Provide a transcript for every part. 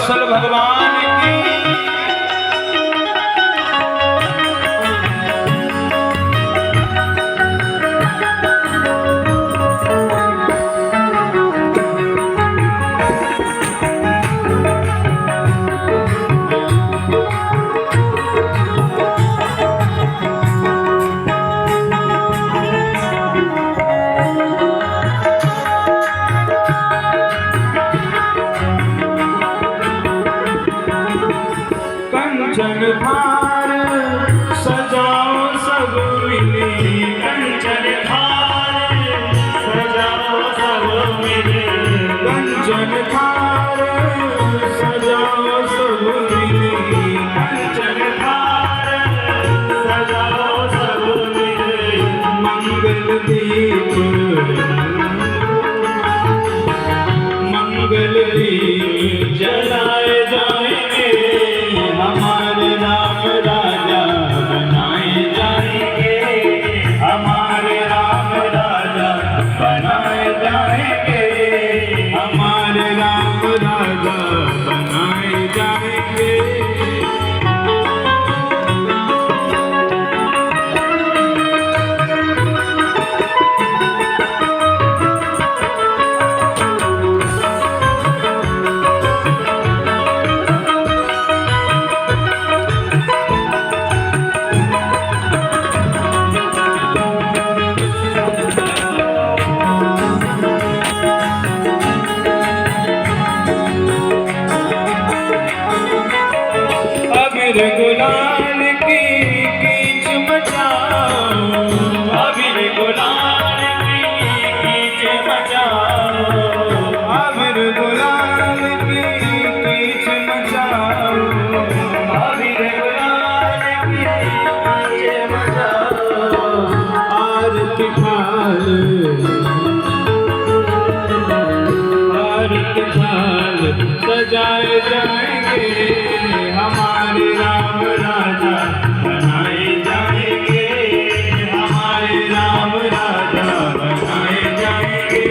वत्सल भगवान की। कंचन थार सजाओ सब मिले, कंचन थार सजाओ सब मिले, कंचन थार सजाओ सब मिले, कंचन थार सजाओ सब मिले। मंगल दीप मंगल दीप जलाए जाएंगे, हमारे राम राजा बनाए जाएंगे, हमारे राम राजा बनाए जाएंगे, हमारे राम राजा बनाए जाएंगे। अबीर गुलाल की कीच मचाओ, अबीर गुलाल की कीच मचाओ, अबीर गुलाल की कीच मचाओ, अबीर गुलाल की कीच मचाओ। आरती थाल सजाए जाएंगे, हमारे राम राजा बनाए जाएंगे, हमारे राम राजा बनाए जाएंगे,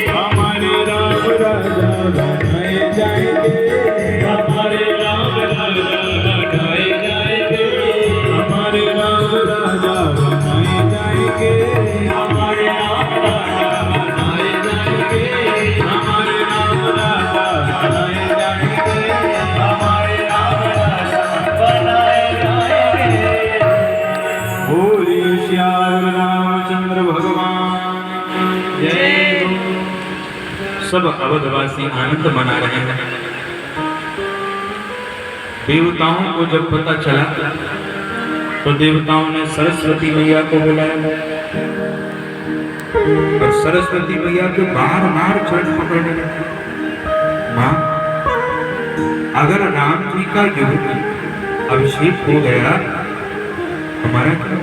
हमारे राम राजा बनाए जाएंगे, हमारे राम राजा बनाए जाएंगे, हमारे राम राजा बनाए जाएंगे, हमारे राम राजा बनाए जाएंगे, हमारे राम राजा बनाए जाएंगे, हमारे राम राजा बनाए जाएंगे। बोलिए श्याम रामचंद्र भगवान जय हो। सब अवधवासी आनंद मना रहे हैं। देवताओं को जब पता चला तो देवताओं ने सरस्वती मैया को बुलाया और सरस्वती मैया के बार चरण पकड़ने लगे। मां, अगर राम जी का युग अभिषेक हो गया, हमारा क्या?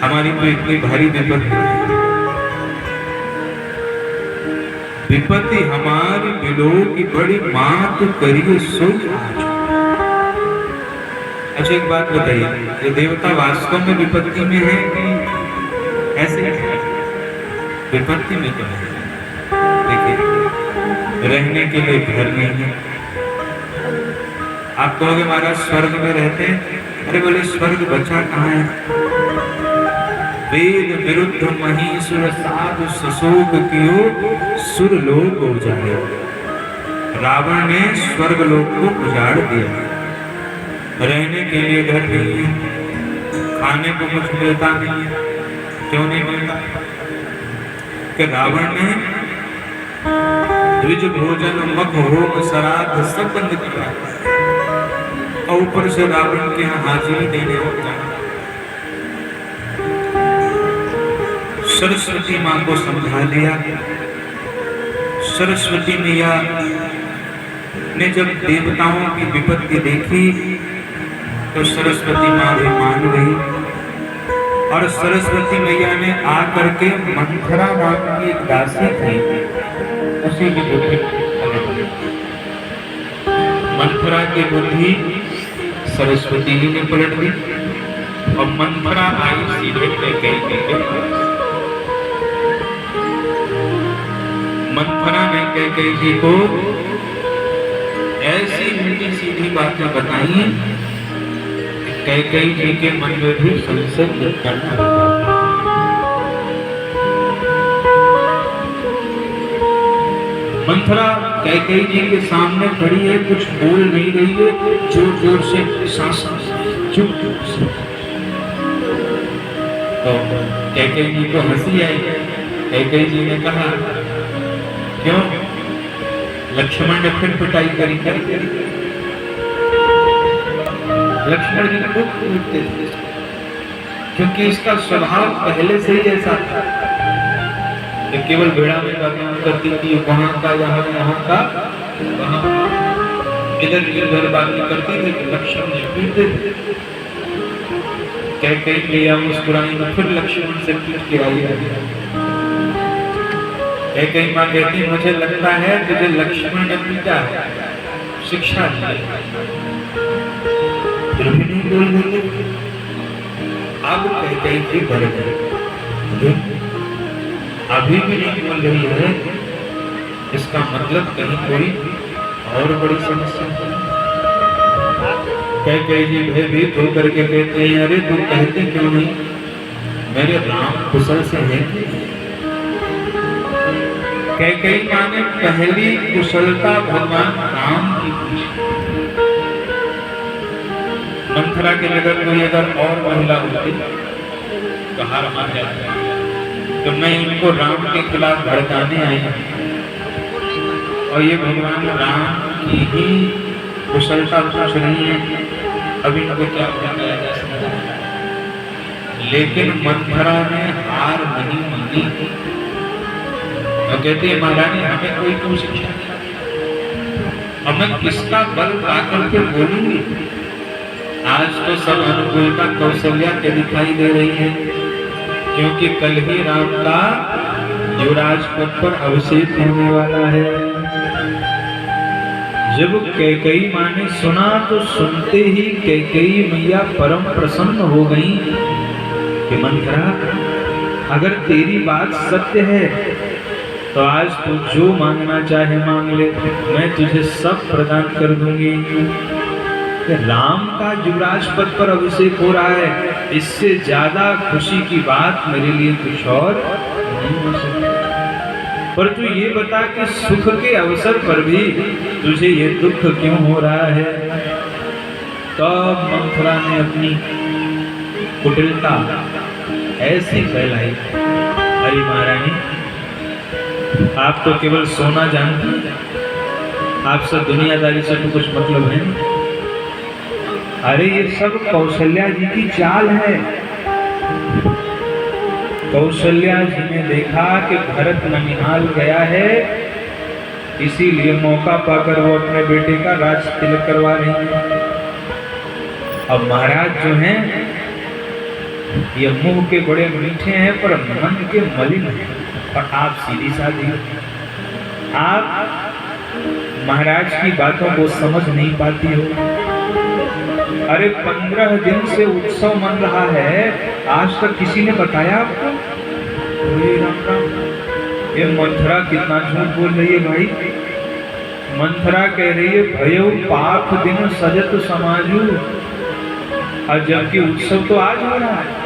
हमारी तो इतनी भारी विपत्ति हमारी बिलो की बड़ी मात करिए सोई आज। अच्छा एक बात बताइए, ये देवता वास्तव में विपत्ति में है कि ऐसे विपत्ति में तो है? देखिए, रहने के लिए घर नहीं है। आप कहोगे महाराज स्वर्ग में रहते हैं, अरे बोले स्वर्ग बचा कहाँ है? वेद विरुद्ध महीसुर साधु सशोक कियो सुर लोक उजाड़े। रावण ने स्वर्ग लोक को उजाड़ दिया। रहने के लिए घर नहीं है, खाने को कुछ मिलता नहीं है। क्यों नहीं मिलता? कि रावण ने द्विज भोजन मख होम श्राद्ध सब बंद किया और ऊपर से रावण के यहाँ हाजिरी देने होता है। सरस्वती मां को समझा दिया। सरस्वती मैया ने जब देवताओं की विपत्ति देखी तो सरस्वती मां भी मान गई और सरस्वती मैया ने आकर के मंथरा नाम की एक दासी थी, उसी की बुद्धि मंथरा की बुद्धि सरस्वती जी ने पलट दी और मंथरा आई सीधे पे गई। मंथरा ने कैकेयी जी को ऐसी मीठी सीधी बातें बताई, कैकेयी जी के मन में भी संशय उत्पन्न हुआ। मंथरा कैकेयी जी के सामने खड़ी है, कुछ बोल नहीं रही है, जोर जोर से सांस चुप से। तो कैकेयी जी को हंसी आई। कैकेयी जी ने कहा, क्यों लक्ष्मण ने फिर पिटाई करी? लक्ष्मण जी खूब कूदते थे, क्योंकि इसका स्वभाव पहले से ही ऐसा था। ये केवल भेड़ा में का काम करती थी, वहां का यहाँ, यहाँ का वहां, इधर उधर बातें करती थी। लक्ष्मण जी पीटते थे। कैकेयी लिया मुस्कुराई तो फिर लक्ष्मण से पीट के आई। कैकेयी माँ कहती, मुझे लगता है तुझे लक्ष्मण ने पीटा है, शिक्षा दी, फिर भी नहीं बोल रही। अब कैकेयी जी भर गई, अभी भी नहीं बोल रही है, इसका मतलब कहीं कोई और बड़ी समस्या है। कैकेयी जी भयभीत होकर के कहते हैं, अरे तू कहती क्यों नहीं, मेरे राम कुशल से है कि? कैकेयी माँ ने पहली कुशलता भगवान राम की पूछी। मंथरा के नगर कोई अगर और महिला होती तो हार मान जाती, तो मैं इनको राम के खिलाफ भड़काने आई और ये भगवान राम की ही कुशलता पूछ रही है, अभी इनको क्या भड़काया जा सकता है? लेकिन मंथरा ने हार नहीं मानी। तो कहती है, महारानी हमें कोई क्यों शिक्षा नहीं, हमें किसका बल पाकर के बोलूंगी? आज तो सब अनुकूलता कौशल्या के दिखाई दे रही है, क्योंकि कल ही राम का युवराज पद पर अभिषेक होने वाला है। जब कैकेयी माँ ने सुना तो सुनते ही कैकेयी मैया परम प्रसन्न हो गई कि मंथरा, अगर तेरी बात सत्य है तो आज तू जो मांगना चाहे मांग ले, मैं तुझे सब प्रदान कर दूंगी। राम का युवराज पद पर अभिषेक हो रहा है, इससे ज्यादा खुशी की बात मेरे लिए कुछ और नहीं हो सकती। पर तू ये बता कि सुख के अवसर पर भी तुझे ये दुख क्यों हो रहा है? तब मंथरा ने अपनी कुटिलता ऐसी फैलाई, अरे महारानी, आप तो केवल सोना जानती हैं, आपसे दुनियादारी से तो कुछ मतलब है नहीं। अरे ये सब कौशल्या जी की चाल है। कौशल्या जी ने देखा कि भरत ननिहाल गया है, इसीलिए मौका पाकर वो अपने बेटे का राज तिलक करवा रही है। अब महाराज जो हैं ये मुंह के बड़े मीठे हैं पर मन के मलिन हैं, और आप सीधी साधी, आप महाराज की बातों को समझ नहीं पाती हो। अरे 15 दिन से उत्सव मन रहा है, आज तक किसी ने बताया आपको? राम राम, ये मंथरा कितना झूठ बोल रही है भाई। मंथरा कह रही है, भयो पाप दिन सजत समाजू, और जबकि उत्सव तो आज हो रहा है,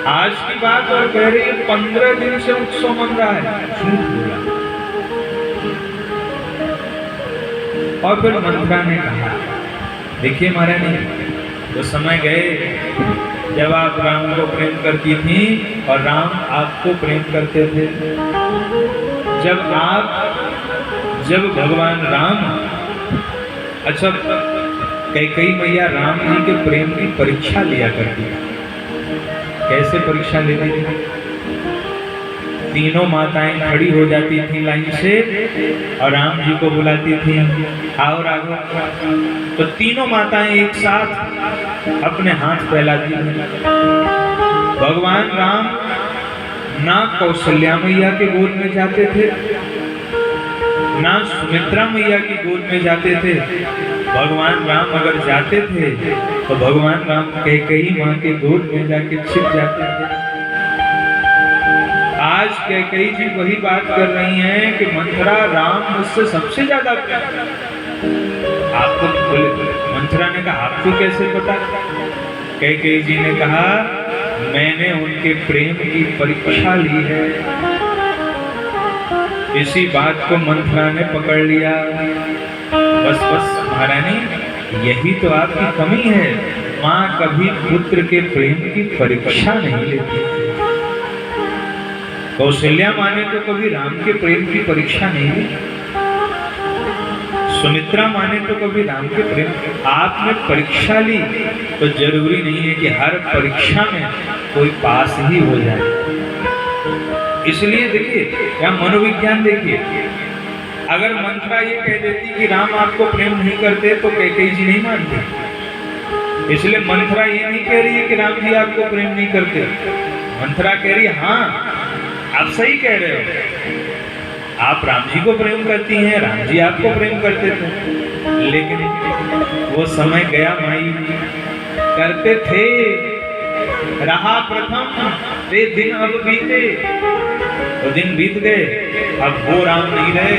आज की बात, और कह रही है 15 दिन से उत्सव मन रहा है। झूठ बोला। और फिर मंथरा ने कहा, देखिए महारानी, वो समय गए जब आप राम को प्रेम करती थी और राम आपको प्रेम करते थे। जब भगवान राम, अच्छा, कैकेयी मैया राम जी के प्रेम की परीक्षा लिया करती थी। कैसे परीक्षा लेती थी? तीनों माताएं खड़ी हो जाती थी लाइन से और राम जी को बुलाती थी, आओ राघव। तो तीनों माताएं एक साथ अपने हाथ फैलाती थी। भगवान राम ना कौशल्या मैया के गोद में जाते थे, ना सुमित्रा मैया की गोद में जाते थे। भगवान राम अगर जाते थे तो भगवान राम कैकेयी माँ के गोद में जाके छिप जाते थे। आज कैकेयी जी वही बात कर रही हैं कि मंथरा राम मुझसे सबसे ज्यादा प्यार। आपको बोले, मंथरा ने कहा आपको कैसे पता? कैकेयी जी ने कहा मैंने उनके प्रेम की परीक्षा ली है। इसी बात को मंथरा ने पकड़ लिया। बस बस महारानी, यही तो आपकी कमी है, माँ कभी पुत्र के प्रेम की परीक्षा नहीं लेती। कौशल्या माँ ने तो कभी राम के प्रेम की परीक्षा नहीं ली, सुमित्रा माँ ने तो कभी राम के प्रेम। आपने परीक्षा ली तो जरूरी नहीं है कि हर परीक्षा में कोई पास ही हो जाए। इसलिए देखिए, या मनोविज्ञान देखिए, अगर मंथरा ये कह देती कि राम आपको प्रेम नहीं करते तो कैकेयी जी नहीं मानती। इसलिए मंथरा ये नहीं कह रही है कि राम जी आपको प्रेम नहीं करते। मंथरा कह रही है हाँ आप सही कह रहे हो, आप राम जी को प्रेम करती हैं, राम जी आपको प्रेम करते थे, लेकिन वो समय गया माई। करते थे, रहा प्रथम, वे दिन अब बीते। तो दिन बीत गए, अब वो राम नहीं रहे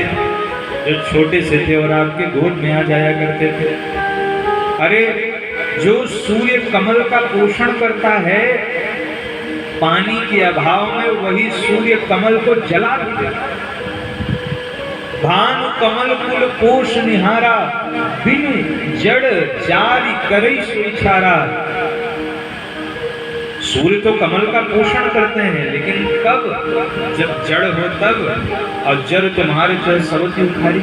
जो छोटे से थे और आपके गोद में आ जाया करते थे। अरे जो सूर्य कमल का पोषण करता है पानी के अभाव में, वही सूर्य कमल को जला देता। भानु कमल कुल पोष निहारा, बिन जड़ जारी करई सुइछारा। सूर्य तो कमल का पोषण करते हैं, लेकिन कब? जब जड़ हो तब। और जड़ तुम्हारे जड़ सबकी उखाड़ी।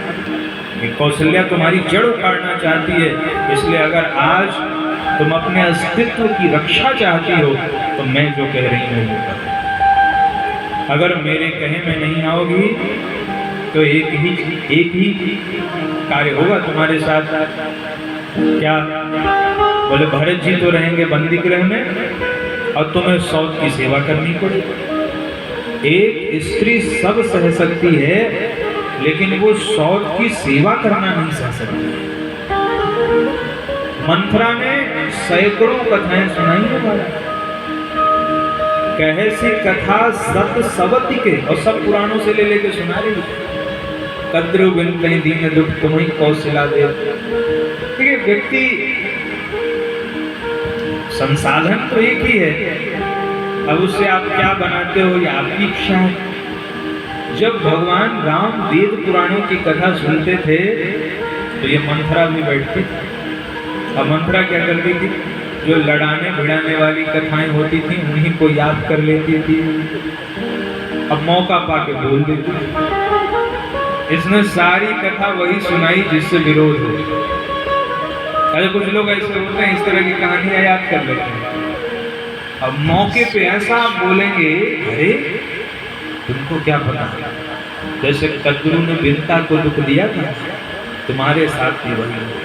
कौशल्या तुम्हारी जड़ उखाड़ना चाहती है। इसलिए अगर आज तुम अपने अस्तित्व की रक्षा चाहती हो तो मैं जो कह रही हूँ वो करो। अगर मेरे कहे में नहीं आओगी तो एक ही कार्य होगा तुम्हारे साथ। क्या? बोले भरत जी तो रहेंगे बंदी गृह में और तुम्हें सौत की सेवा करनी पड़ेगी। एक स्त्री सब सह सकती है, लेकिन वो सौत की सेवा करना नहीं सह सकती। मंथरा ने सैकड़ों कथाएं सुनाई है महाराज। कहे सी कथा सत सबती के, और सब पुराणों से ले लेके सुना रही है। कद्रु बिन कहीं दीन दुख तुम्हें कौशला दे। ठीक है, व्यक्ति संसाधन तो एक ही है, अब उससे आप क्या बनाते हो ये आपकी इच्छा है। जब भगवान राम वेद पुराणों की कथा सुनते थे तो ये मंथरा भी बैठती थी। अब मंथरा क्या करती थी? जो लड़ाने भिड़ाने वाली कथाएं होती थी उन्हीं को याद कर लेती थी। अब मौका पाके बोल देती थी। इसने सारी कथा वही सुनाई जिससे विरोध हो। अरे कुछ लोग ऐसे होते हैं, इस तरह की कहानियां याद कर लेते हैं। अब मौके पे ऐसा बोलेंगे, अरे तुमको क्या पता, जैसे कद्रू ने बिरता को दुख दिया था, तुम्हारे साथ भी वही होगा।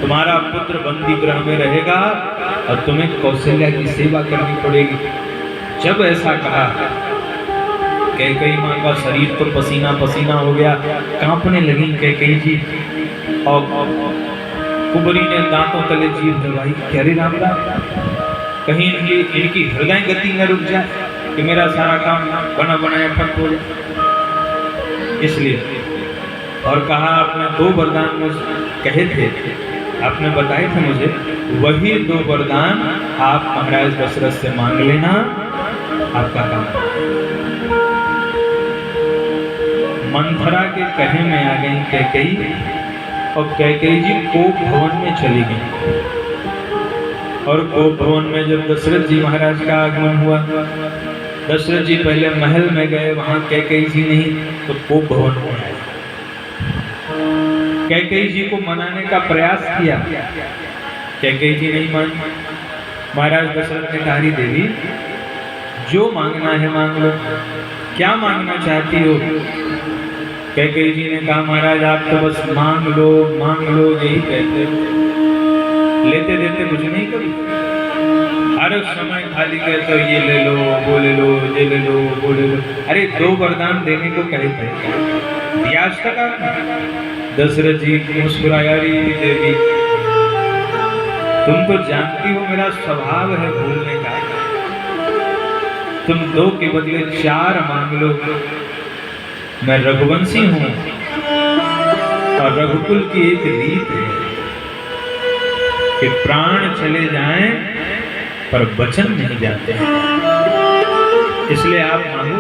तुम्हारा पुत्र बंदी गृह में रहेगा और तुम्हें कौशल्या की सेवा करनी पड़ेगी। जब ऐसा कहा, कैकेयी माँ का शरीर तो पसीना पसीना हो गया, कांपने लगी कैकेयी जी। और कुबरी ने दांतों तले जीभ दबाई, कह रही राम राम, कहीं इनकी हृदय गति न रुक जाए कि मेरा सारा काम बना बनाया फट हो जाए। इसलिए और कहा आपने 2 वरदान मुझे कहे थे, आपने बताए थे मुझे, वही 2 वरदान आप महाराज दशरथ से मांग लेना, आपका काम। मंथरा के कहे में आ गई कैकेयी, और कैकेयी जी कोप भवन में चली गई। और कोप भवन में जब दशरथ जी महाराज का आगमन हुआ, दशरथ जी पहले महल में गए, वहां कैकेयी जी नहीं तो कोप भवन में आए। कैकेयी जी को मनाने का प्रयास किया, कैकेयी जी नहीं मानी। महाराज दशरथ ने कहा, देवी जो मांगना है मांग लो, क्या मांगना चाहती हो? कैकेयी जी ने कहा, महाराज आप तो बस मांग लो यही कहते हो, लेते देते कुछ नहीं कभी। हर समय खाली कहते हो ये ले लो वो ले लो, ये ले लो वो ले लो। अरे 2 वरदान देने को कहे थे, दिया आज तक? दशरथ जी मुस्कुराया, देवी तुम तो जानती हो मेरा स्वभाव है भूलने का, तुम 2 के बदले 4 मांग लो। मैं रघुवंशी हूं और रघुकुल की एक रीत है कि प्राण चले जाएं पर वचन नहीं जाते हैं। इसलिए आप मांगो।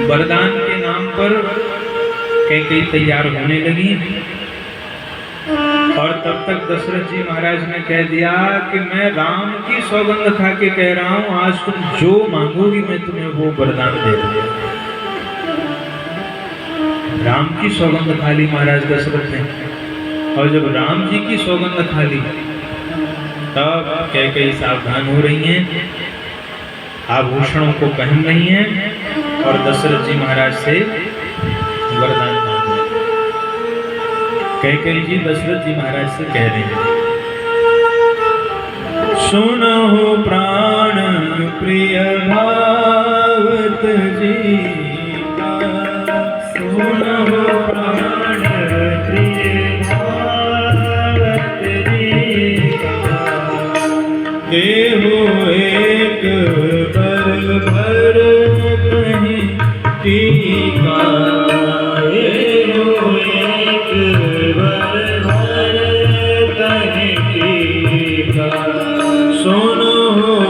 वरदान के नाम पर कई तैयार होने लगी और तब तक दशरथ जी महाराज ने कह दिया कि मैं राम की सौगंध खा के कह रहा हूं, आज तुम जो मांगोगी मैं तुम्हें वो वरदान दे दूंगा। राम की सौगंध खा ली महाराज दशरथ ने, और जब राम जी की सौगंध खा ली तब कई सावधान हो रही हैं, आभूषणों को पहन रही हैं और दशरथ जी महाराज से वरदान मांग रहे हैं। कई जी दशरथ जी महाराज से कह रहे हैं, सुनो प्राण प्रिय भावत जी का, सुनो प्राण प्रिय भावत जी का, देहो एक बर भर कहीं टीका, देहो एक बर भर कहीं टीका, सुनो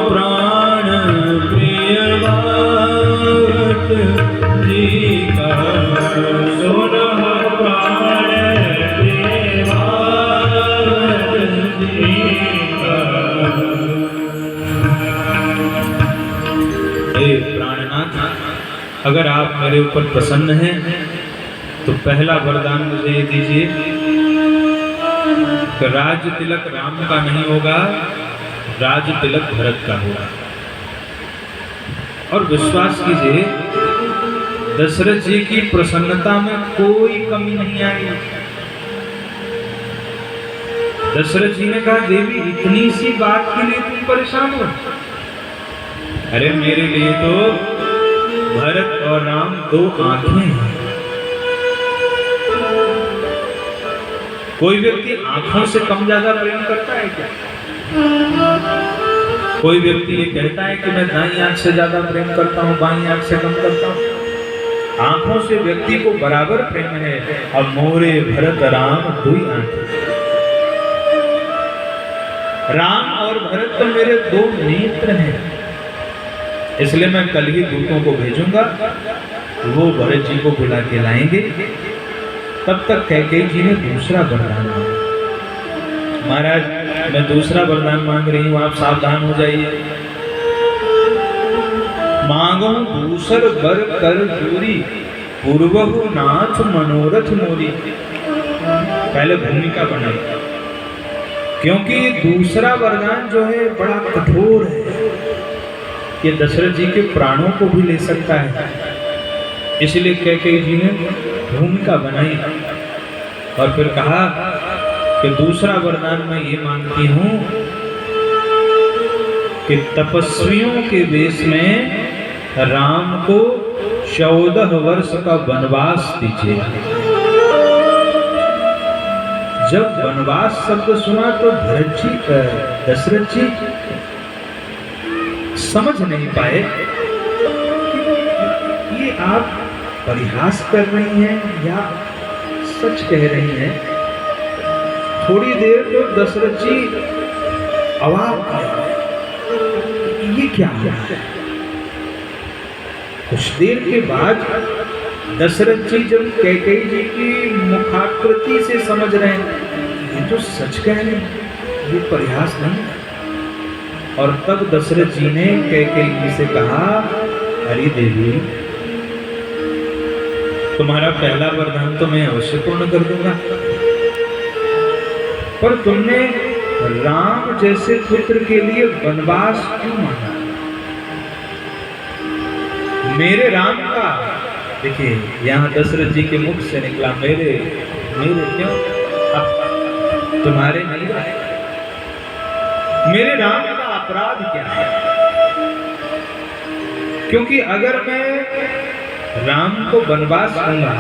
प्राण प्रिय भावत जी का, सुनो प्राण प्रिय भावत जी का। हे प्राणनाथ, अगर आप मेरे ऊपर प्रसन्न हैं तो पहला वरदान मुझे दीजिए कि राज्य तिलक राम का नहीं होगा, राज्य तिलक भरत का होगा। और विश्वास कीजिए दशरथ जी की प्रसन्नता में कोई कमी नहीं आई। दशरथ जी ने कहा, देवी इतनी सी बात के लिए तुम परेशान हो? अरे मेरे लिए तो भरत और राम 2 आंखें हैं। कोई व्यक्ति आंखों से कम ज्यादा प्रेम करता है क्या? कोई व्यक्ति ये कहता है कि मैं दाईं आंख से ज्यादा प्रेम करता हूं, बाईं आंख से कम करता हूं? आंखों से व्यक्ति को बराबर प्रेम है। अब मोरे भरत राम 2 आंखें, राम और भरत तो मेरे 2 नेत्र हैं। इसलिए मैं कल ही दूतों को भेजूंगा, वो भरत जी को बुला के लाएंगे। तब तक कैकेयी जी ने दूसरा वरदान मांगा। महाराज मैं दूसरा वरदान मांग रही हूं, आप सावधान हो जाइए। मांगो दूसर बर कर जोरी, पूर्वहु नाथ मनोरथ मोरी। पहले भूमिका बनाई, क्योंकि दूसरा वरदान जो है बड़ा कठोर है, ये दशरथ जी के प्राणों को भी ले सकता है। इसलिए कैकेयी जी ने भूमिका बनाई और फिर कहा कि दूसरा वरदान मैं ये मांगती हूं कि तपस्वियों के वेश में राम को 14 वर्ष का वनवास दीजिए। जब वनवास शब्द सुना तो भरत जी दशरथ जी समझ नहीं पाए कि ये आप परिहास कर रही हैं या सच कह रही हैं। थोड़ी देर तो दशरथ जी अवाक थे, ये क्या है? कुछ देर के बाद दशरथ जी जब कैकेयी जी की मुखाकृति से समझ रहे हैं ये तो सच कह रहे हैं, ये परिहास नहीं। और तब दशरथ जी ने कैकेयी जी से कहा, अरे देवी तुम्हारा पहला वरदान तो मैं अवश्य पूर्ण कर दूंगा, पर तुमने राम जैसे पुत्र के लिए वनवास क्यों मांगा? मेरे राम का, देखिए यहाँ दशरथ जी के मुख से निकला मेरे क्यों? अब तुम्हारे नहीं रहे। मेरे राम का अपराध क्या है? क्योंकि अगर मैं राम को वनवास दूंगा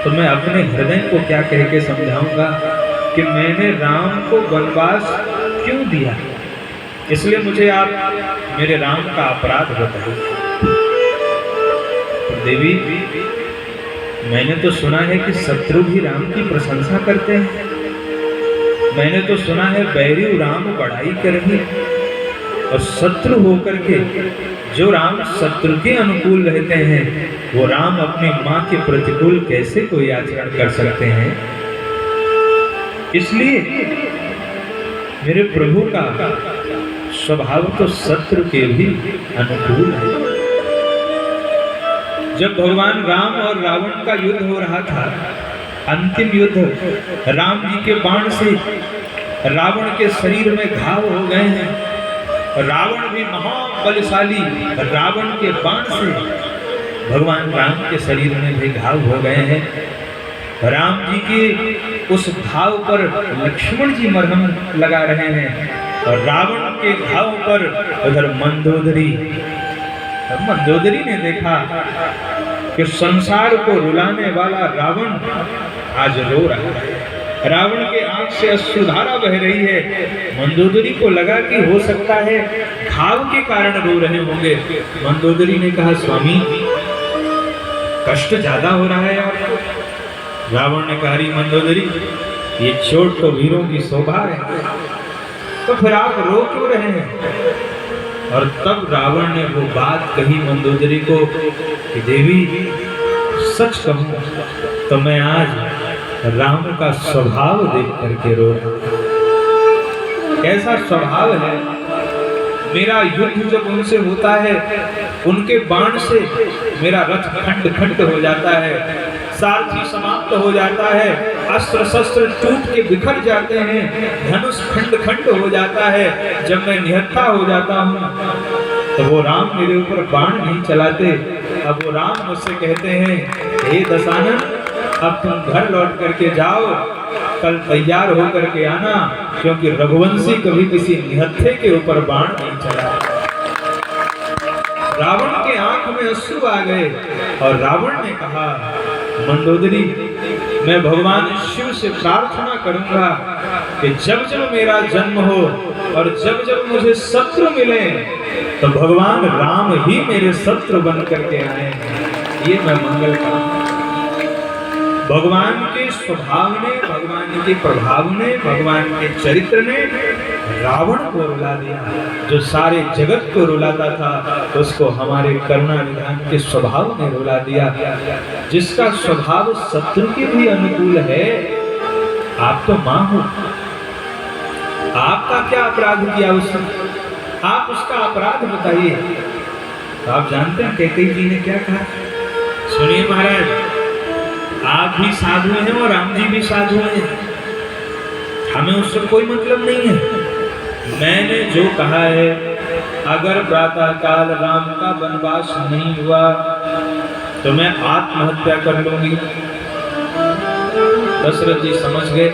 तो मैं अपने हृदय को क्या कह के समझाऊंगा कि मैंने राम को वनवास क्यों दिया? इसलिए मुझे आप मेरे राम का अपराध बताइए। तो देवी, मैंने तो सुना है कि शत्रु भी राम की प्रशंसा करते हैं। मैंने तो सुना है बैरी राम बड़ाई करेंगे, और शत्रु होकर के जो राम शत्रु के अनुकूल रहते हैं, वो राम अपनी माँ के प्रतिकूल कैसे कोई आचरण कर सकते हैं। इसलिए मेरे प्रभु का स्वभाव तो शत्रु के भी अनुकूल है। जब भगवान राम और रावण का युद्ध हो रहा था, अंतिम युद्ध, राम जी के बाण से रावण के शरीर में घाव हो गए हैं। रावण भी महाबलशाली, रावण के बाण से भगवान राम के शरीर में भी घाव हो गए हैं। राम जी के उस घाव पर लक्ष्मण जी मरहम लगा रहे हैं, और रावण के घाव पर उधर मंदोदरी ने देखा कि संसार को रुलाने वाला रावण आज रो रहा है। रावण के आंख से अश्रुधारा बह रही है। मंदोदरी को लगा कि हो सकता है घाव के कारण रो रहे होंगे। मंदोदरी ने कहा, स्वामी कष्ट ज्यादा हो रहा है आपको। रावण ने कहा, मंदोदरी, ये चोट तो वीरों की शोभा है, तो फिर आप रो क्यों रहे हैं। और तब रावण ने वो बात कही मंदोदरी को कि देवी, सच कहूं तो मैं आज राम का स्वभाव देख करके रो रहा हूं। कैसा स्वभाव है। मेरा युद्ध जब उनसे होता है, उनके बाण से मेरा रथ खंड खंड हो जाता है, सारथी समाप्त हो जाता है, अस्त्र शस्त्र टूट के बिखर जाते हैं, धनुष खंड खंड हो जाता है। जब मैं निहत्था हो जाता हूँ तो वो राम मेरे ऊपर बाण नहीं चलाते। अब वो राम मुझसे कहते हैं, हे दशानन, अब तुम घर लौट करके जाओ, कल तैयार होकर के आना, क्योंकि रघुवंशी कभी किसी निहत्थे के ऊपर बाण नहीं चला। रावण के आंख में अश्रु आ गए, और रावण ने कहा, मंदोदरी, मैं भगवान शिव से प्रार्थना करूंगा कि जब जब मेरा जन्म हो और जब जब मुझे शत्रु मिले, तो भगवान राम ही मेरे शत्रु बन करके आए। ये मैं मंगल का भगवान के स्वभाव ने, भगवान के प्रभाव ने, भगवान के चरित्र ने रावण को रुला दिया। जो सारे जगत को रुलाता था, उसको हमारे करुणा निधान के स्वभाव ने रुला दिया। जिसका स्वभाव शत्रु के भी अनुकूल है। आप तो मां हो, आपका क्या अपराध किया उसने, आप उसका अपराध बताइए। तो आप जानते हैं कैकेयी जी ने क्या कहा। सुनिए महाराज, आप भी साधु हैं और राम जी भी साधु हैं, हमें उससे कोई मतलब नहीं है। मैंने जो कहा है, अगर प्रातः काल राम का वनवास नहीं हुआ तो मैं आत्महत्या कर लूंगी। दशरथ जी समझ गए।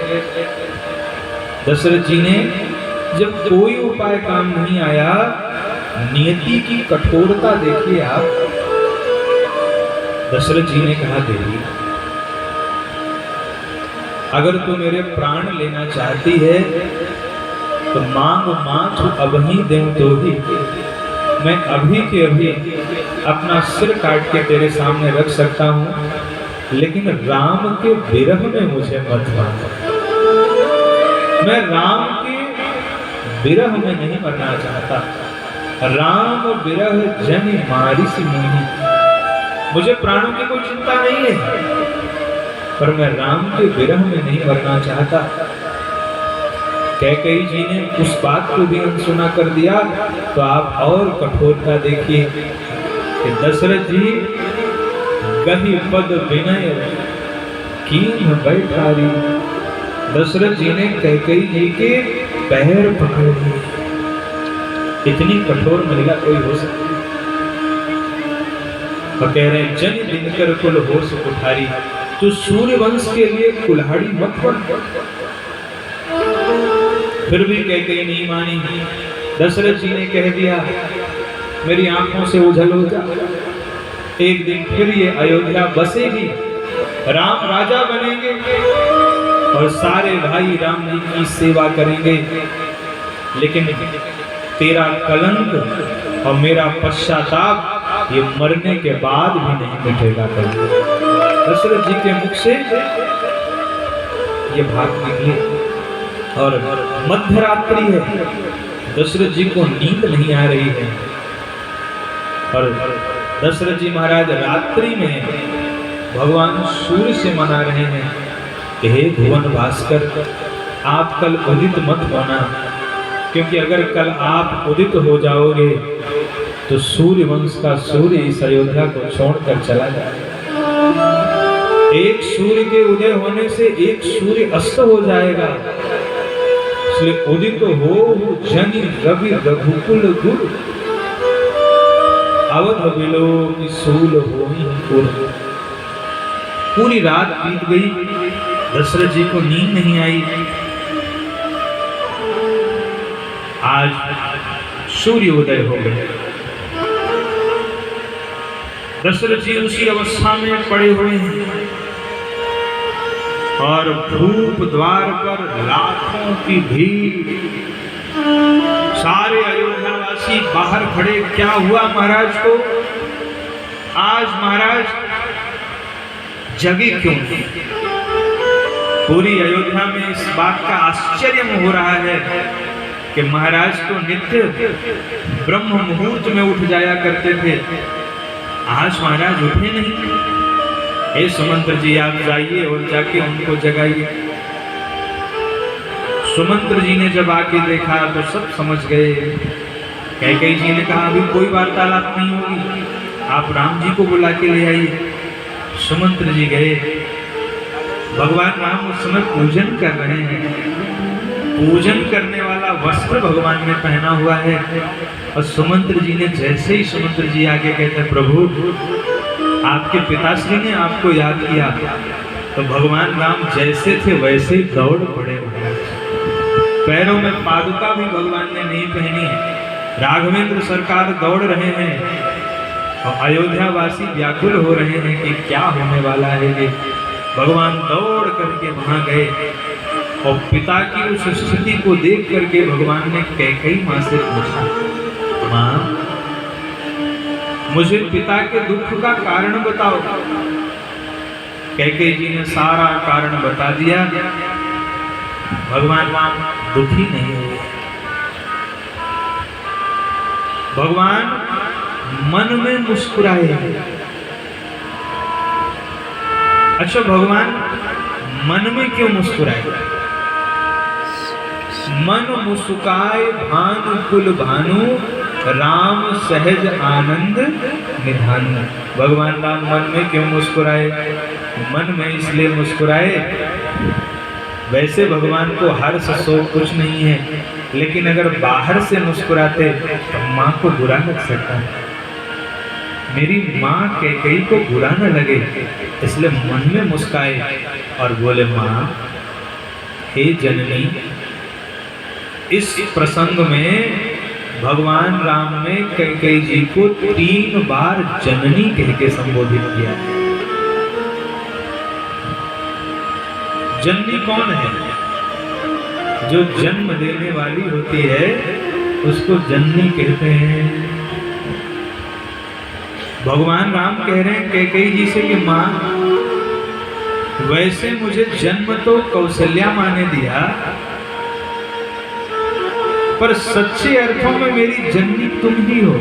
दशरथ जी ने जब कोई उपाय काम नहीं आया, नियति की कठोरता देखिए आप। दशरथ जी ने कहा, देवी, अगर तू मेरे प्राण लेना चाहती है तो मांग माथ अबही दें तो ही मैं अभी के अभी अपना सिर काट के तेरे सामने रख सकता हूँ, लेकिन राम के विरह में मुझे मत मार। मैं राम के विरह में नहीं मरना चाहता। राम विरह जन मारिस मोहि। मुझे प्राणों की कोई चिंता नहीं है, पर मैं राम के विरह में नहीं मरना चाहता। कैकेयी जी ने उस बात को भी अनसुना कर दिया। तो आप और कठोरता देखिए कि दशरथ जी गही पद विनय कीन बैठारी। दशरथ जी ने कैकेयी जी के पैर पकड़ लिए। इतनी कठोर महिला कोई हो सकती। और कह रहे, जन दिनकर कुल होश कुठारी, तो सूर्य वंश के लिए कुल्हाड़ी मत बन। फिर भी कैकेयी नहीं मानी। दशरथ जी ने कह दिया, मेरी आंखों से ओझल हो जा। एक दिन फिर ये अयोध्या बसेगी, राम राजा बनेंगे और सारे भाई राम जी की सेवा करेंगे। लेकिन तेरा कलंक और मेरा पश्चाताप ये मरने के बाद भी नहीं मिटेगा। दशरथ जी के मुख से ये बात निकली और मध्य रात्रि है, दशरथ जी को नींद नहीं आ रही है और दशरथ जी महाराज रात्रि में भगवान सूर्य से मना रहे हैं कि हे भुवन भास्कर, आप कल उदित मत होना, क्योंकि अगर कल आप उदित हो जाओगे तो सूर्य वंश का सूर्य इस अयोध्या को छोड़कर चला जाएगा। एक सूर्य के उदय होने से एक सूर्य अस्त हो जाएगा, इसलिए उदित हो जनि रवि रघुकुल गुरु, अवध बिलो की सूल होई पुर। पूरी रात बीत गई, दशरथ जी को नींद नहीं आई। आज सूर्य उदय हो गए, दशरथ जी उसी अवस्था में पड़े हुए हैं और भूप द्वार पर लाखों की भीड़, सारे अयोध्यावासी बाहर खड़े। क्या हुआ महाराज को? आज महाराज जगे क्यों? पूरी अयोध्या में इस बात का आश्चर्य हो रहा है कि महाराज तो नित्य ब्रह्म मुहूर्त में उठ जाया करते थे, आज महाराज उठे नहीं। हे सुमंत्र जी, आप जाइए और जाके उनको जगाइए। सुमंत्र जी ने जब आके देखा तो सब समझ गए। कैकेयी जी ने कहा अभी कोई वार्तालाप नहीं होगी, आप राम जी को बुला के ले आइए। सुमंत्र जी गए, भगवान राम उस समय पूजन कर रहे हैं। पूजन करने वाला वस्त्र भगवान ने पहना हुआ है और सुमंत्र जी ने जैसे ही सुमंत्र जी आगे कहते हैं प्रभु आपके पिताश्री ने आपको याद किया, तो भगवान राम जैसे थे वैसे ही दौड़ पड़े। पैरों में पादुका भी भगवान ने नहीं पहनी। राघवेंद्र सरकार दौड़ रहे हैं और अयोध्या वासी व्याकुल हो रहे हैं कि क्या होने वाला है। कि भगवान दौड़ करके वहां गए और पिता की उस स्थिति को देख करके भगवान ने कैकेयी मां से पूछा, मां मुझे पिता के दुख का कारण बताओ। कैकेयी जी ने सारा कारण बता दिया। भगवान राम दुखी नहीं हुए। भगवान मन में मुस्कुराए। अच्छा, भगवान मन में क्यों मुस्कुराए? मन मुस्काए भानु कुल भानु, राम सहज आनंद निधानु। भगवान राम मन में क्यों मुस्कुराए? मन में इसलिए मुस्कुराए, वैसे भगवान को हर्ष शोक कुछ नहीं है, लेकिन अगर बाहर से मुस्कुराते तो माँ को बुरा लग सकता है। मेरी माँ कैकेयी को बुरा न लगे, इसलिए मन में मुस्काए और बोले, माँ हे जननी, इस प्रसंग में भगवान राम ने कैकेयी जी को 3 बार जननी कह के संबोधित किया। जननी कौन है? जो जन्म देने वाली होती है उसको जननी कहते हैं। भगवान राम कह रहे हैं कैकेयी जी से कि माँ, वैसे मुझे जन्म तो कौशल्या माँ ने दिया, पर सच्चे अर्थों में मेरी जननी तुम ही हो।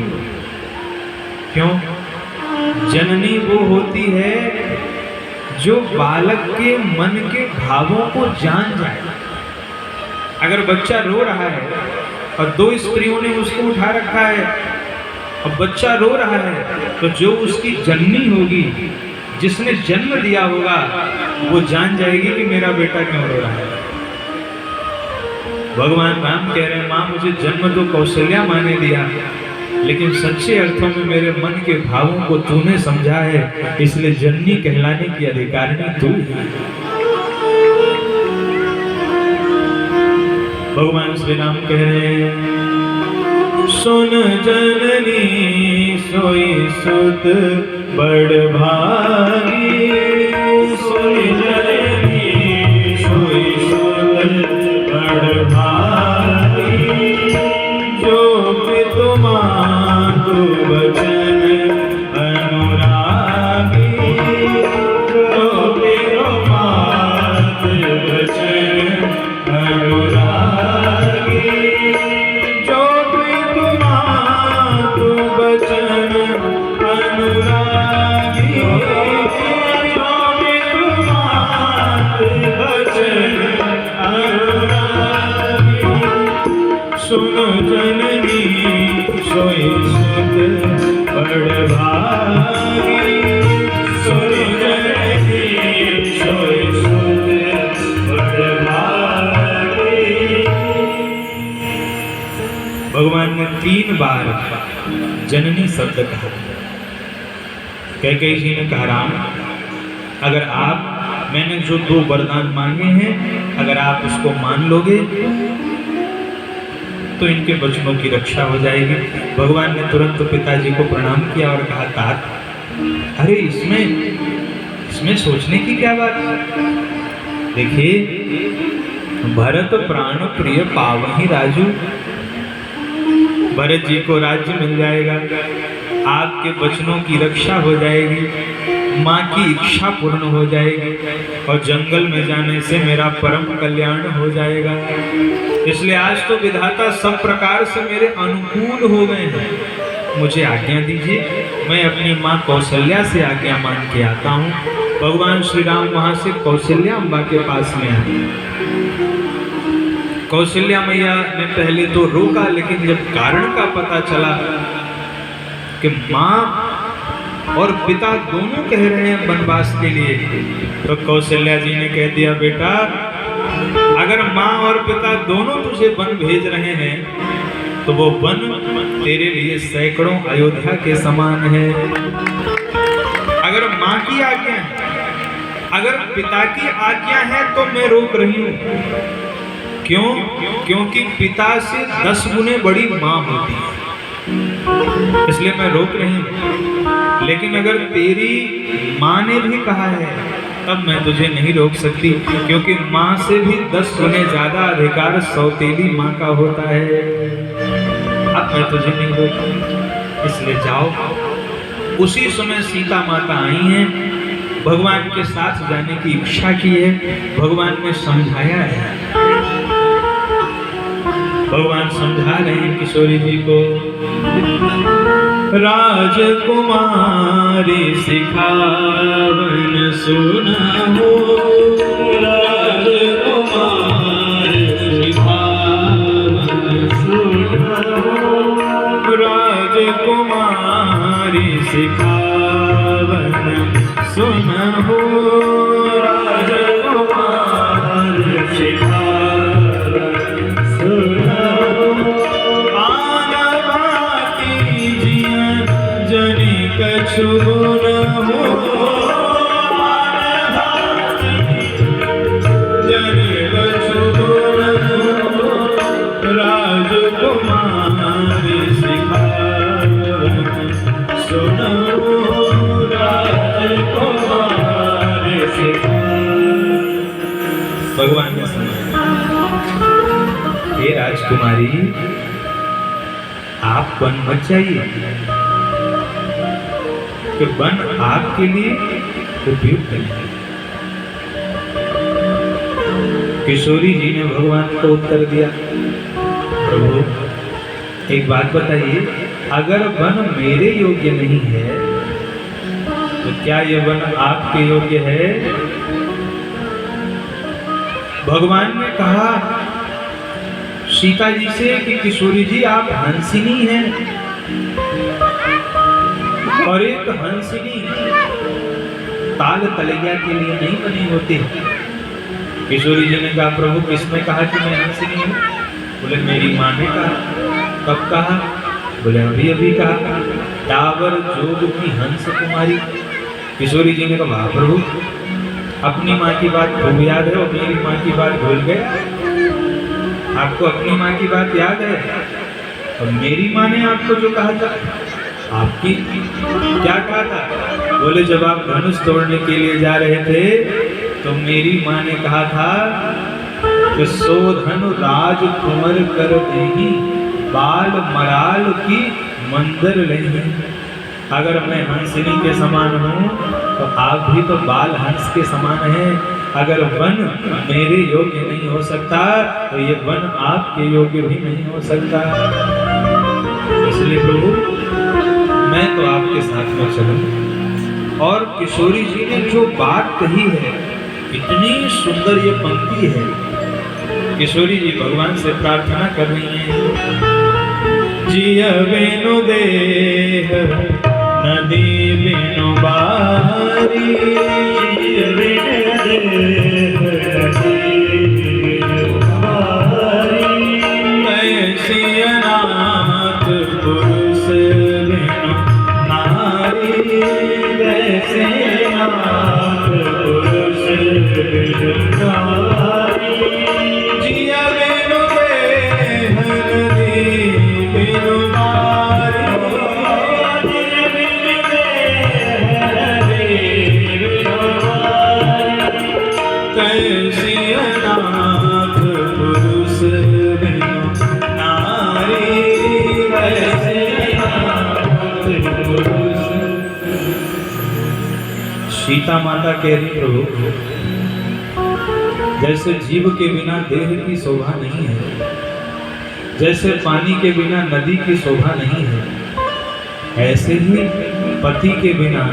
क्यों? जननी वो होती है जो बालक के मन के भावों को जान जाए। अगर बच्चा रो रहा है और 2 स्त्रियों ने उसको उठा रखा है और बच्चा रो रहा है, तो जो उसकी जननी होगी, जिसने जन्म दिया होगा, वो जान जाएगी कि मेरा बेटा क्यों रो रहा है। भगवान राम कह रहे हैं, माँ मुझे जन्म तो कौशल्या माँ ने दिया, लेकिन सच्चे अर्थों में मेरे मन के भावों को तूने समझा है, इसलिए जननी कहलाने की अधिकारिणी तू है। भगवान श्री राम कह रहे हैं, सुन जननी सोई सुत बड़ भागी, सोई जननी सोई सुत बड़ भागी, जो बार जननी शब्द कहा। कैकेयी जी ने कहा, राम अगर आप मैंने जो 2 वरदान मांगे हैं अगर आप उसको मान लोगे तो इनके बचनों की रक्षा हो जाएगी। भगवान ने तुरंत पिताजी को प्रणाम किया और कहा, तात अरे इसमें सोचने की क्या बात है। देखिए भरत प्राण प्रिय पावहि राजू, भरत जी को राज्य मिल जाएगा, आपके बचनों की रक्षा हो जाएगी, माँ की इच्छा पूर्ण हो जाएगी और जंगल में जाने से मेरा परम कल्याण हो जाएगा। इसलिए आज तो विधाता सब प्रकार से मेरे अनुकूल हो गए हैं। मुझे आज्ञा दीजिए, मैं अपनी माँ कौशल्या से आज्ञा मान के आता हूँ। भगवान श्री राम वहाँ से कौशल्या अम्बा के पास में आए। कौशल्या मैया ने पहले तो रोका, लेकिन जब कारण का पता चला कि माँ और पिता दोनों कह रहे हैं वनवास के लिए, तो कौशल्या जी ने कह दिया, बेटा अगर माँ और पिता दोनों तुझे वन भेज रहे हैं तो वो वन तेरे लिए सैकड़ों अयोध्या के समान है। अगर माँ की आज्ञा है, अगर पिता की आज्ञा है तो मैं रोक रही हूँ। क्यों? क्योंकि पिता से 10 गुने बड़ी माँ होती है, इसलिए मैं रोक रही हूँ। लेकिन अगर तेरी माँ ने भी कहा है तब मैं तुझे नहीं रोक सकती, क्योंकि माँ से भी 10 गुने ज्यादा अधिकार सौतेली माँ का होता है। अब मैं तुझे नहीं रोकूंगी, इसलिए जाओ। उसी समय सीता माता आई हैं, भगवान के साथ जाने की इच्छा की है। भगवान ने समझाया है, भगवान समझा रहे हैं किशोरी जी को। राजकुमारी सिखावन सुनाओ, राजकुमारी सिखावन सुनाओ, राजकुमारी सिखावन सुनाओ, राजकुमारी सिखावन सुनाओ। कछु न हो जनि कछु न हो, राजकुमारी सिखावन सुनाओ, राजकुमारी सिखावन। भगवान ने समझाया, हे राजकुमारी आप वन मत जाइए, कि वन आपके लिए उपयुक्त नहीं है। किशोरी जी ने भगवान को उत्तर दिया, प्रभु एक बात बताइए, अगर वन मेरे योग्य नहीं है तो क्या ये वन आपके योग्य है? भगवान ने कहा सीता जी से कि किशोरी जी आप हंसिनी हैं, और एक हंसिनी ताल तलैया के लिए नहीं बनी होती। किशोरी जी ने कहा, प्रभु किसने कहा कि मैं हंसिनी हूँ? बोले मेरी माँ ने कहा। कब कहा? बोले अभी अभी कहा, डाबर जोग की हंस कुमारी। किशोरी जी ने कहा, प्रभु अपनी माँ की बात खूब याद है और मेरी माँ की बात भूल गए? आपको अपनी माँ की बात याद है और मेरी माँ ने आपको जो कहा था, आपकी क्या कहा था? बोले जब आप धनुष तोड़ने के लिए जा रहे थे तो मेरी माँ ने कहा था कि सो धनु राज कुंवर कर देही, बाल मराल की मंदर नहीं। अगर मैं हंसिनी के समान हूँ तो आप भी तो बाल हंस के समान हैं। अगर वन मेरे योग्य नहीं हो सकता तो ये वन आपके योग्य भी नहीं हो सकता। इसलिए प्रभु मैं तो आपके साथ में चलूं। और किशोरी जी ने जो बात कही है, इतनी सुंदर ये पंक्ति है। किशोरी जी भगवान से प्रार्थना कर रही हैं, जिया बिनु देह नदी बिनु बारी, जिया बिनु देह नदी बिनु बारी, ऐसी अनाथ जिया बिनु बेहरदी बिनु बारी, कैसी अनाथ पुरुष बिनु नारी, कैसी अनाथ पुरुष। सीता माता कह रही प्रभु, जैसे जीव के बिना देह की शोभा नहीं है, जैसे पानी के बिना नदी की शोभा नहीं है, ऐसे ही पति के बिना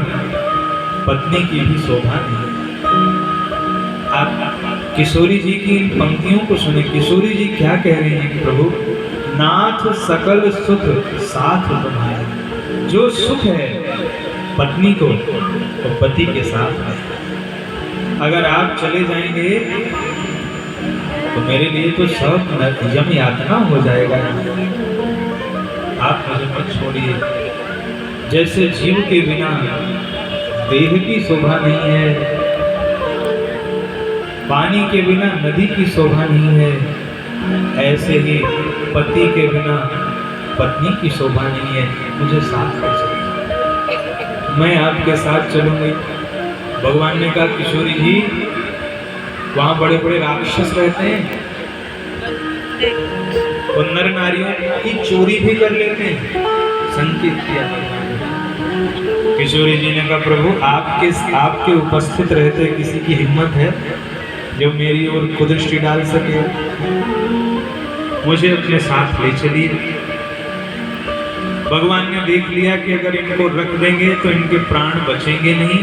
पत्नी की भी शोभा नहीं है। आप किशोरी जी की इन पंक्तियों को सुने। किशोरी जी क्या कह रही हैं कि प्रभु, नाथ सकल सुख साथ तुम्हारे। जो सुख है पत्नी को तो पति के साथ है। अगर आप चले जाएंगे तो मेरे लिए तो सब यम यातना हो जाएगा। आप मुझे मत छोड़िए। जैसे जीव के बिना देह की शोभा नहीं है, पानी के बिना नदी की शोभा नहीं है, ऐसे ही पति के बिना पत्नी की शोभा नहीं है। मुझे साथ ले चलिए, मैं आपके साथ चलूंगी। भगवान ने कहा, किशोरी जी वहां बड़े बड़े राक्षस रहते हैं और नर नारियों की चोरी भी कर लेते हैं। संकेत किया भगवान ने। किशोरी जी ने कहा, प्रभु आपके उपस्थित रहते किसी की हिम्मत है जो मेरी ओर कुदृष्टि डाल सके? मुझे अपने साथ ले चलिए। भगवान ने देख लिया कि अगर इनको रख देंगे तो इनके प्राण बचेंगे नहीं,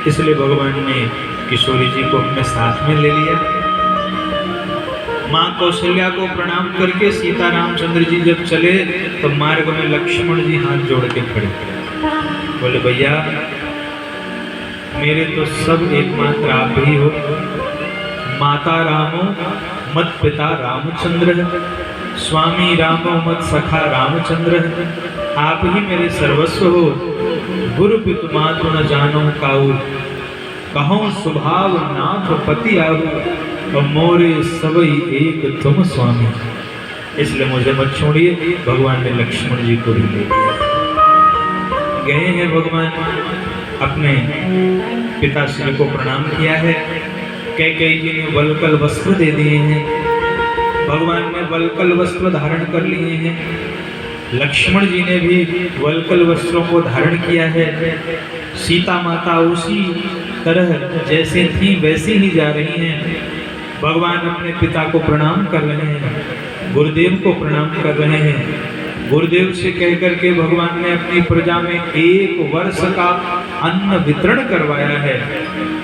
इसलिए भगवान ने किशोरी जी को अपने साथ में ले लिया। माँ कौशल्या को प्रणाम करके सीता रामचंद्र जी जब चले तो मार्ग में लक्ष्मण जी हाथ जोड़ के खड़े, बोले भैया मेरे तो सब एकमात्र आप ही हो। माता रामो मत पिता रामचंद्र, स्वामी रामो मत सखा रामचंद्र। आप ही मेरे सर्वस्व हो। गुरु पितु मातु न जानो काऊ, कहूँ स्वभाव नाथ पति आऊ, और मोरे सबई एक तुम स्वामी। इसलिए मुझे मत छोड़िए। भगवान ने लक्ष्मण जी को भी ले लिया। गए हैं भगवान, अपने पिताश्री को प्रणाम किया है। कैकेयी जी ने वल्कल वस्त्र दे दिए हैं। भगवान ने वल्कल वस्त्र धारण कर लिए हैं। लक्ष्मण जी ने भी वल्कल वस्त्रों को धारण किया है। सीता माता उसी तरह जैसे थी वैसी ही जा रही हैं। भगवान अपने पिता को प्रणाम कर रहे हैं, गुरुदेव को प्रणाम कर रहे हैं। गुरुदेव से कह करके भगवान ने अपनी प्रजा में 1 वर्ष का अन्न वितरण करवाया है।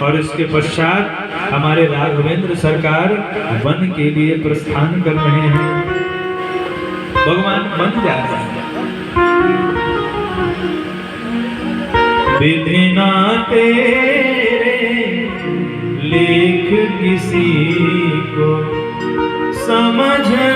और इसके पश्चात हमारे राघवेंद्र सरकार वन के लिए प्रस्थान कर रहे हैं। भगवान बन जा रहे हैं। विधि ना तेरे लेख किसी को समझ